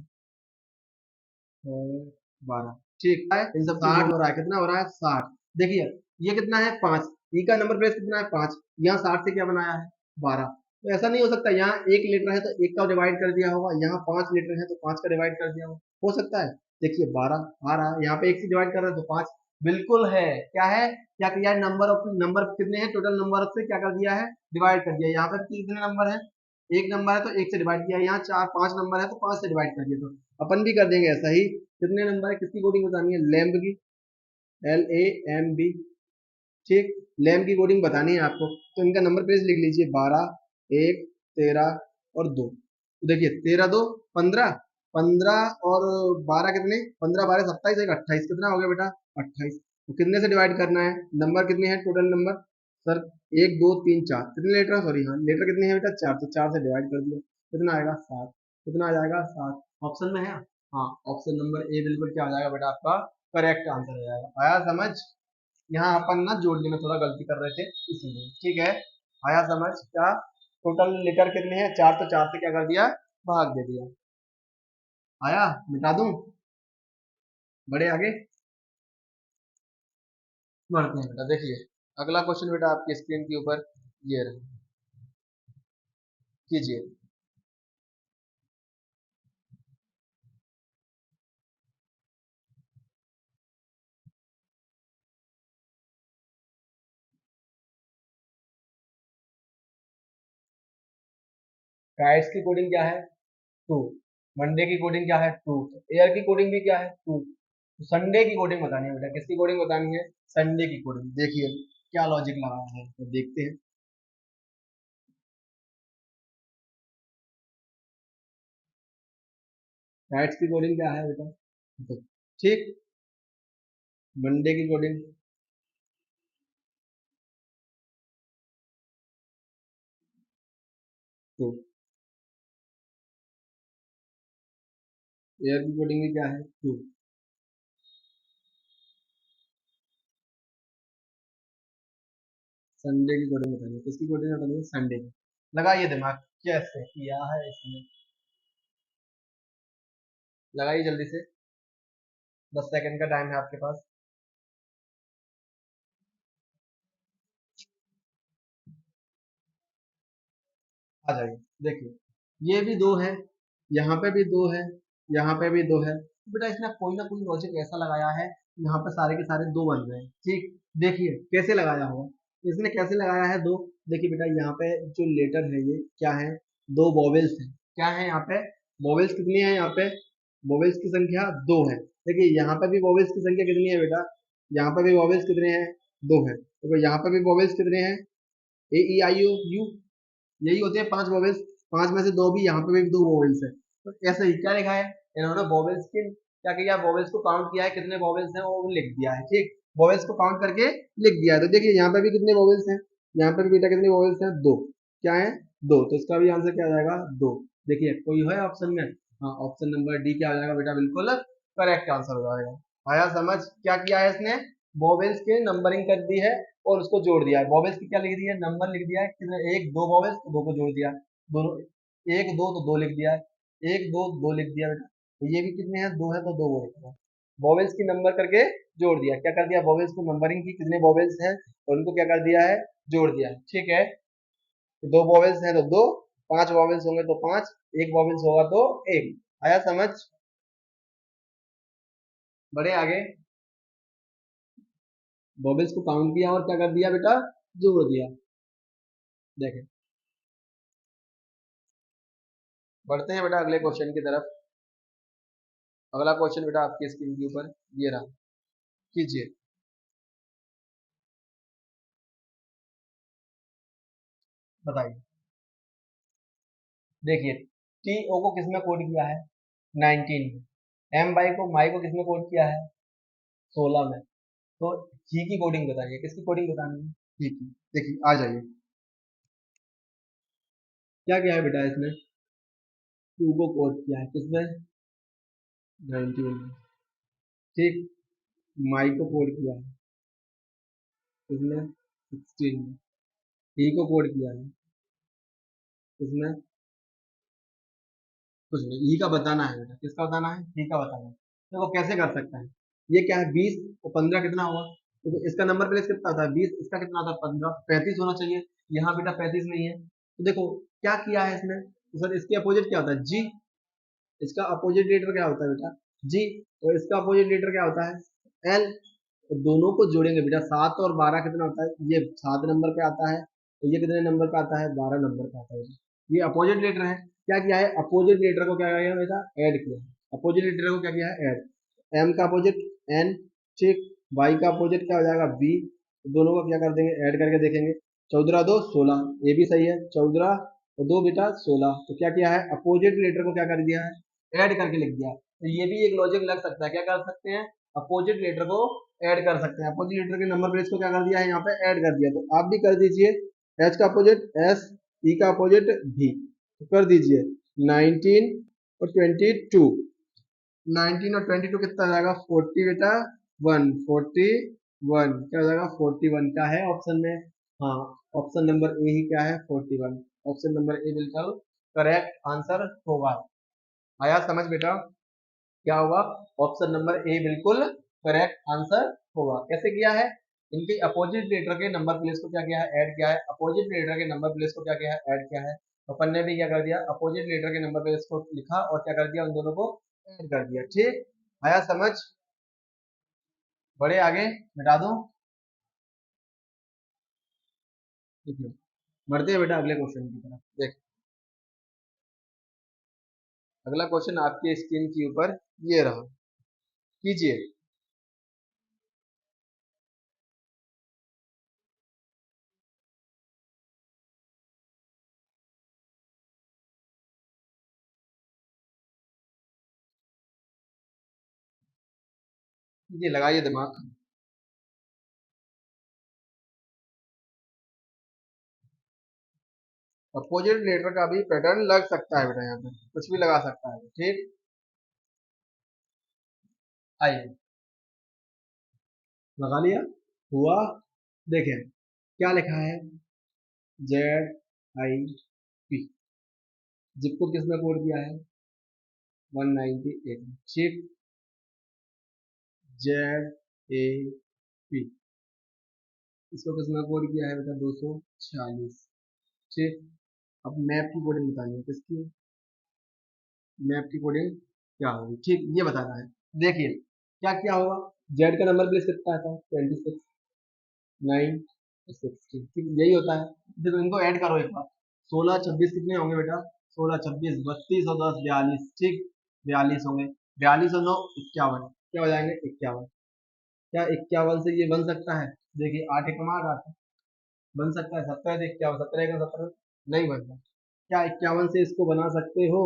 12। ठीक है, इन सब 60 हो रहा है, कितना हो रहा है 60। देखिए ये कितना है 5, ई का नंबर प्लेस कितना है 5, यहाँ 60 से क्या बनाया है 12। तो ऐसा नहीं हो सकता यहाँ 1 लीटर है तो 1 का डिवाइड कर दिया होगा, यहाँ 5 लीटर है तो 5 का डिवाइड कर दिया होगा, हो सकता है। देखिए 12 आ रहा है, यहाँ पे 1 से डिवाइड कर रहे हैं तो 5 बिल्कुल है। क्या है, क्या किया है, नंबर कितने हैं, टोटल नंबर से क्या कर दिया है, डिवाइड कर दिया। यहाँ पर कितने नंबर है, एक नंबर है तो 1 से डिवाइड किया, यहाँ 4 5 नंबर है तो 5 से डिवाइड कर दिया। तो अपन भी कर देंगे ऐसा ही। कितने नंबर है, किसकी कोडिंग बतानी है, लैम्ब की, LAMB। ठीक, लैम्ब की कोडिंग बतानी है आपको, तो इनका नंबर पेज लिख लीजिए 12, 1, 13 और 2। तो देखिए 13 2 15, 15 और 12 कितने, 15 12 27, एक 28, कितना हो गया बेटा 28। तो कितने से डिवाइड करना है, नंबर कितने हैं टोटल नंबर सर, 1 2 3 4, कितने लीटर, सॉरी हाँ लीटर कितने हैं बेटा 4, तो 4 से डिवाइड कर दिया, कितना आएगा 7, कितना आ जाएगा 7। ऑप्शन में है, हाँ ऑप्शन नंबर ए बिल्कुल क्या हो जाएगा बेटा आपका करेक्ट आंसर हो जाएगा। आया समझ, यहाँ अपन ना जोड़ने में थोड़ा गलती कर रहे थे इसीलिए। ठीक है, आया समझ क्या, टोटल लीटर कितने हैं 4, तो 4 से क्या कर दिया भाग दे दिया। आया, मिटा दूं, बड़े आगे बढ़ते हैं बेटा। देखिए अगला क्वेश्चन बेटा आपकी स्क्रीन के ऊपर ये रहा, कीजिए। काइट्स की कोडिंग क्या है 2, मंडे की कोडिंग क्या है 2, एयर की कोडिंग भी क्या है 2, तो संडे की कोडिंग बतानी है बेटा, किसकी कोडिंग बतानी है, संडे की कोडिंग। देखिए क्या लॉजिक लगा है तो देखते हैं। काइट्स की कोडिंग क्या है बेटा, ठीक, मंडे की कोडिंग तो, एयर की कोडिंग भी क्या है 2, संडे की कोडिंग बतानी है, किसकी कोडिंग बतानी है, संडे की। लगाइए दिमाग, कैसे किया है इसने, लगाइए जल्दी से, 10 सेकंड का टाइम है आपके पास। आ जाइए, देखिए ये भी दो है, यहाँ पे भी दो है, यहाँ पे भी दो है, तो बेटा इसने कोई ना कोई लॉजिक ऐसा लगाया है, यहाँ पे सारे के सारे दो बन रहे हैं। ठीक, देखिए कैसे लगाया होगा, इसने कैसे लगाया है दो। देखिए बेटा यहाँ पे जो लेटर है ये क्या है, दो वॉवेल्स है, क्या है यहाँ पे, वॉवेल्स कितनी है यहाँ पे, वॉवेल्स की संख्या दो है। देखिए यहाँ पे भी वॉवेल्स की संख्या कितनी है बेटा, यहाँ पे भी वॉवेल्स कितने हैं, दो है। तो यहाँ पे भी वॉवेल्स कितने हैं, A E I O U, यही होते हैं 5 वोवेल्स, 5 में से दो भी, यहाँ पे भी दो वोवेल्स है। तो ऐसे ही क्या लिखा है, इन्होंने वोवेल्स की क्या किया, वोवेल्स को काउंट किया है, कितने वोवेल्स हैं वो लिख दिया है। ठीक, वोवेल्स को काउंट करके लिख दिया है। तो देखिए यहाँ पे भी कितने वोवेल्स हैं, यहाँ पे भी बेटा कितने वोवेल्स हैं, दो, क्या है दो, तो इसका भी आंसर क्या आ जाएगा दो। देखिए कोई है ऑप्शन में, हाँ ऑप्शन नंबर डी क्या आ जाएगा बेटा, बिल्कुल करेक्ट आंसर हो जाएगा। आया समझ, क्या किया है इसने, वोवेल्स के नंबरिंग कर दी है और उसको जोड़ दिया है। वॉवेल्स की क्या लिख दिया है, नंबर लिख दिया है, कितने, एक दो वॉवेल्स तो दो को जोड़ दिया, दोनों, एक दो तो दो लिख दिया है, एक दो दो लिख दिया बेटा। तो ये भी कितने हैं, दो है तो दो वो लिख दिया, वॉवेल्स की नंबर करके जोड़ दिया। क्या कर दिया, वॉवेल्स को नंबरिंग की, कितने वॉवेल्स हैं और उनको क्या कर दिया है, जोड़ दिया। ठीक है, तो दो वॉवेल्स हैं तो दो, 5 वॉवेल्स होंगे तो पांच, एक वॉवेल्स होगा तो एक। आया समझ, बड़े आगे, वॉवेल्स को काउंट किया और क्या कर दिया बेटा, जोड़ दिया। देखें, बढ़ते हैं बेटा अगले क्वेश्चन की तरफ। अगला क्वेश्चन बेटा आपकी स्क्रीन के ऊपर ये रहा, कीजिए। बताइए, देखिए टी ओ को किसमें कोड किया है 19 में, एम बाई को माई को किसमें कोड किया है 16 में। तो ही की कोडिंग बताइए, किसकी कोडिंग बतानी है, ही की। देखिए आ जाइए, क्या किया है बेटा इसने, टू को कोड किया है किसमें 19 में। ठीक, माई को कोड किया है किसमें 16 में, ही को कोड किया है किसमें कुछ नहीं, ई का बताना है बेटा, किसका बताना है, ई का बताना है। तो वो कैसे कर सकता है, ये क्या है 20 और 15 कितना हुआ, तो इसका नंबर प्लेस कितना था 20, इसका कितना था 15, 35 होना चाहिए। यहाँ बेटा 35 नहीं है, तो देखो क्या किया है इसने, तो सर इसके अपोजिट क्या होता है जी, इसका अपोजिट लेटर क्या होता है बेटा जी, और इसका अपोजिट लेटर क्या होता है एल। तो दोनों को जोड़ेंगे बेटा, 7 और 12 कितना होता है, ये 7 नंबर पे आता है, तो ये कितने नंबर पे आता है 12 नंबर पे आता है। ये अपोजिट लेटर है, क्या किया है अपोजिट लेटर को क्या किया बेटा ऐड किया, अपोजिट लेटर को क्या किया है ऐड, एम का अपोजिट एन, ठीक, वाई का अपोजिट क्या हो जाएगा बी, दोनों को क्या कर देंगे ऐड करके देखेंगे, 14 2 16, ये भी सही है, 14 और 2 बेटा 16, तो क्या किया है अपोजिट लेटर को क्या कर दिया है ऐड करके लिख दिया। तो ये भी एक लॉजिक लग सकता है, क्या कर सकते हैं अपोजिट लेटर को ऐड कर सकते हैं, अपोजिट लेटर के नंबर प्लेस को क्या कर दिया है यहाँ पे ऐड कर दिया, तो आप भी कर दीजिए, एच का अपोजिट एस, ई का अपोजिट भी, तो कर दीजिए 19 और 22, 19 और 22 कितना आ जाएगा 40 बेटा 141, क्या हो जाएगा 41 क्या है ऑप्शन में, हाँ ऑप्शन नंबर ए ही क्या है 41, ऑप्शन नंबर ए बिल्कुल करेक्ट आंसर होगा। आया समझ बेटा, क्या होगा ऑप्शन नंबर ए बिल्कुल करेक्ट आंसर होगा। कैसे किया है, इनके अपोजिट लेटर के नंबर प्लेस को क्या किया है ऐड किया है, अपोजिट लेटर के नंबर प्लेस को क्या किया है ऐड किया है, अपन ने भी क्या कर दिया अपोजिट लेटर के नंबर प्लेस को लिखा और क्या कर दिया उन दोनों को ऐड कर दिया, ठीक। आया समझ, बड़े आगे मिटा दूं, देखिए बढ़ते हैं बेटा अगले क्वेश्चन की तरफ, देख अगला क्वेश्चन आपके स्क्रीन के ऊपर ये रहा, कीजिए। कीजिए लगाइए दिमाग, अपोजिट लेटर का भी पैटर्न लग सकता है बेटा, यहाँ पे कुछ भी लगा सकता है, ठीक। आइए लगा लिया, हुआ, देखें क्या लिखा है जेड आई पी, जिप को किसने कोड किया है 198, ठीक, जेड ए पी, इसको किसने कोड किया है बेटा 246, ठीक। अब मैप की कोडिंग बताइए किसकी, मैप की कोडिंग क्या होगी, ठीक ये बताना है। देखिए क्या क्या होगा, जेड का नंबर प्लेस कितना आता है 26 9 16, ठीक यही होता है। देखो इनको ऐड करो एक बार, 16 26 कितने होंगे बेटा 16 26 32 और 10 42, ठीक 42 होंगे, 42 और 9 51, क्या हो जाएंगे 51, क्या 51 से ये बन सकता है, देखिए 8 एक आठ बन सकता है, 17 से 51 17 का 17 नहीं बनता, क्या 51 से इसको बना सकते हो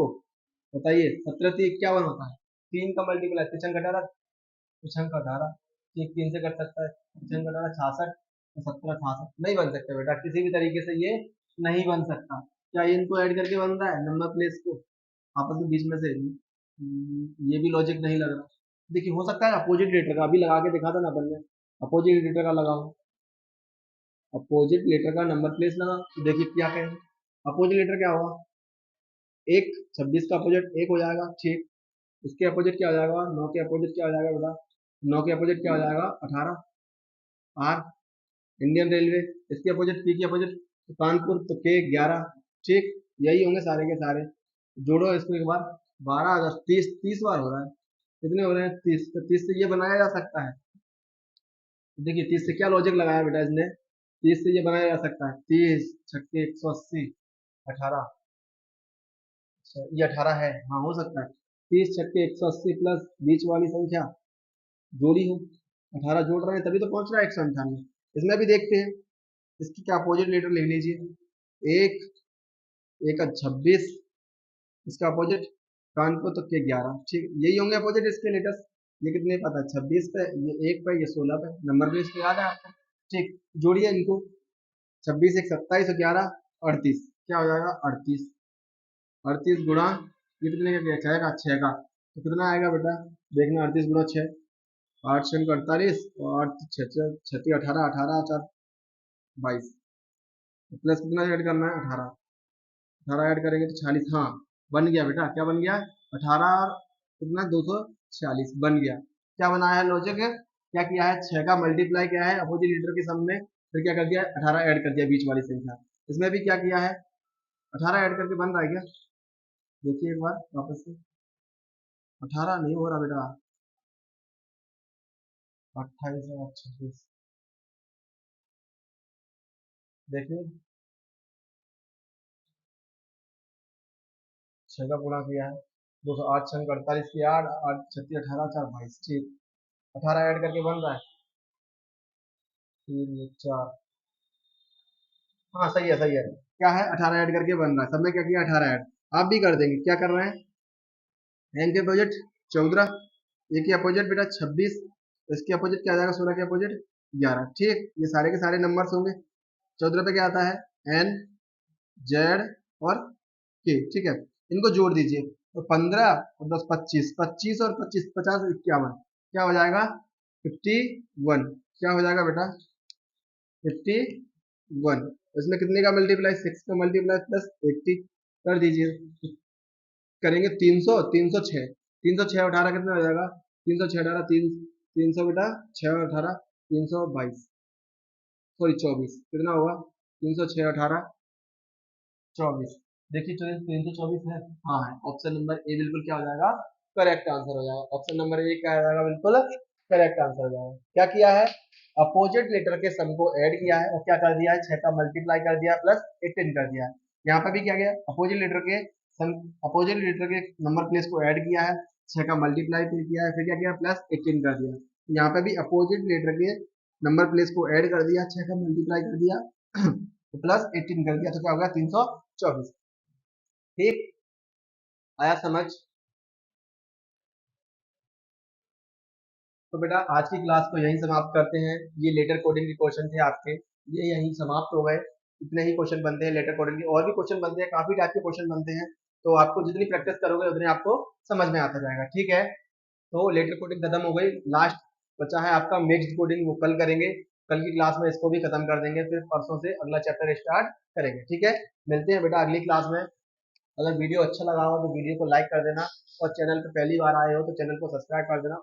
बताइए, 17 से 51 होता है, 3 का मल्टीप्लाई 3 छंग 18, 18, ठीक 3 से कर सकता है, 3 18 66, 17 66 नहीं बन सकता बेटा, किसी भी तरीके से ये नहीं बन सकता। क्या ये इनको ऐड करके बन रहा है नंबर प्लेस को आपस में बीच में से, ये भी लॉजिक नहीं लग रहा। देखिए हो सकता है अपोजिट लेटर का, अभी लगा के दिखा था ना अपन ने, अपोजिट लेटर का लगाओ, अपोजिट लेटर का नंबर प्लेस लगा, तो देखिए क्या कहें अपोजिट लेटर क्या होगा, एक 26 का अपोजिट एक हो जाएगा, ठीक, इसके अपोजिट क्या हो जाएगा 9 के अपोजिट क्या हो जाएगा बेटा, 9 के अपोजिट क्या हो जाएगा 18, आर इंडियन रेलवे, इसके अपोजिट पी के अपोजिट कानपुर, तो के 11, ठीक यही होंगे सारे के सारे, जोड़ो इसको एक बार, 12 10 30 30 बार हो रहा है, कितने हो रहे हैं 30, तो 30 से ये बनाया जा सकता है, देखिए 30 से क्या लॉजिक लगाया बेटा इसने, 30 से ये बनाया जा सकता है 30 छक्के 180 18, अच्छा ये 18 है, हाँ हो सकता है 30 छक्के 180 प्लस बीच वाली संख्या जोड़ी हो, 18 जोड़ रहे हैं तभी तो पहुंच रहा है 198, इसमें भी देखते हैं, इसकी क्या अपोजिट लेटर लिख लीजिए, एक एक का 26, इसका अपोजिट कानपुर तो के 11, ठीक यही होंगे अपोजिट इसके लेटर्स, ये कितने पता है 26 पे, ये एक पे, ये 16 पे, नंबर भी इसको याद है आपको, ठीक जोड़िए इनको, 26 एक 27 और 11 38, क्या हो जाएगा 38, 38 गुणा ये कितने का गया 6 का 6 का, तो कितना आएगा बेटा देखना 38 गुणा 6, 8 6 48 और 8 6 छत्तीस 18 18 4 22, प्लस कितना ऐड करना है 18, 18 ऐड करेंगे तो 46, हाँ बन गया बेटा, क्या बन गया? 18 कितना 246 बन गया। क्या बनाया है लॉजिक? क्या किया है? 6 का मल्टीप्लाई क्या है अपोजिट लीटर के सम में, फिर क्या कर दिया? 18 ऐड कर दिया बीच वाली संख्या। इसमें भी क्या किया है? 18 ऐड करके बन रहा है क्या? देखिए एक बार वापस से। 18 नहीं हो रहा बेटा, 28 और 26। देखिए 6 का गुणा किया है, 208 छंग 48 की 8 8 36 18 4 22, ठीक। 18 ऐड करके बन रहा है 3 4। हाँ सही है सही है। क्या है? 18 ऐड करके बन रहा है, सब में क्या किया? 18 ऐड। आप भी कर देंगे, क्या कर रहे हैं? एन के अपोजिट 14, ए की अपोजिट बेटा 26, इसके अपोजिट क्या आ जाएगा? 16 के अपोजिट 11, ठीक। ये सारे के सारे नंबर्स होंगे। 14 पे क्या आता है? एन, जेड और के, ठीक है। इनको जोड़ दीजिए तो 15 और 10 25, 25 और 25 50 51, क्या हो जाएगा? 51। क्या हो जाएगा बेटा? 51। इसमें कितने का मल्टीप्लाई? 6 का मल्टीप्लाई प्लस 80 कर दीजिए। करेंगे 300 306, 306 18 कितना हो जाएगा? 306 18 3, 300 बेटा 6 और 18 322, सॉरी 24, कितना होगा? 306 18 24। देखिए 324 है, हाँ है। ऑप्शन नंबर ए बिल्कुल क्या हो जाएगा? करेक्ट आंसर हो जाएगा। ऑप्शन नंबर ए क्या हो जाएगा? बिल्कुल करेक्ट आंसर हो जाएगा। क्या किया है? अपोजिट लेटर के सम को ऐड किया है और क्या कर दिया है? 6 का मल्टीप्लाई कर दिया प्लस 18 कर दिया है। यहाँ पर भी क्या गया? अपोजिट लेटर के सम, अपोजिट लेटर के नंबर प्लेस को ऐड किया है, 6 का मल्टीप्लाई फिर किया है, फिर क्या किया? प्लस 18 कर दिया। यहाँ पे भी अपोजिट लेटर के नंबर प्लेस को ऐड कर दिया, 6 का मल्टीप्लाई कर दिया तो प्लस 18 कर दिया, तो क्या होगा? 324, ठीक। आया समझ? तो बेटा आज की क्लास को यहीं समाप्त करते हैं। ये लेटर कोडिंग के क्वेश्चन थे आपके, ये यहीं समाप्त हो गए। इतने ही क्वेश्चन बनते हैं लेटर कोडिंग के, और भी क्वेश्चन बनते हैं, काफी टाइप के क्वेश्चन बनते हैं। तो आपको जितनी प्रैक्टिस करोगे उतने आपको समझ में आता जाएगा, ठीक है। तो लेटर कोडिंग खत्म हो गई। लास्ट बचा है आपका मिक्स्ड कोडिंग, वो कल करेंगे। कल की क्लास में इसको भी खत्म कर देंगे, फिर परसों से अगला चैप्टर स्टार्ट करेंगे, ठीक है। मिलते हैं बेटा अगली क्लास में। अगर वीडियो अच्छा लगा हो तो वीडियो को लाइक कर देना, और चैनल पर पहली बार आए हो तो चैनल को सब्सक्राइब कर देना।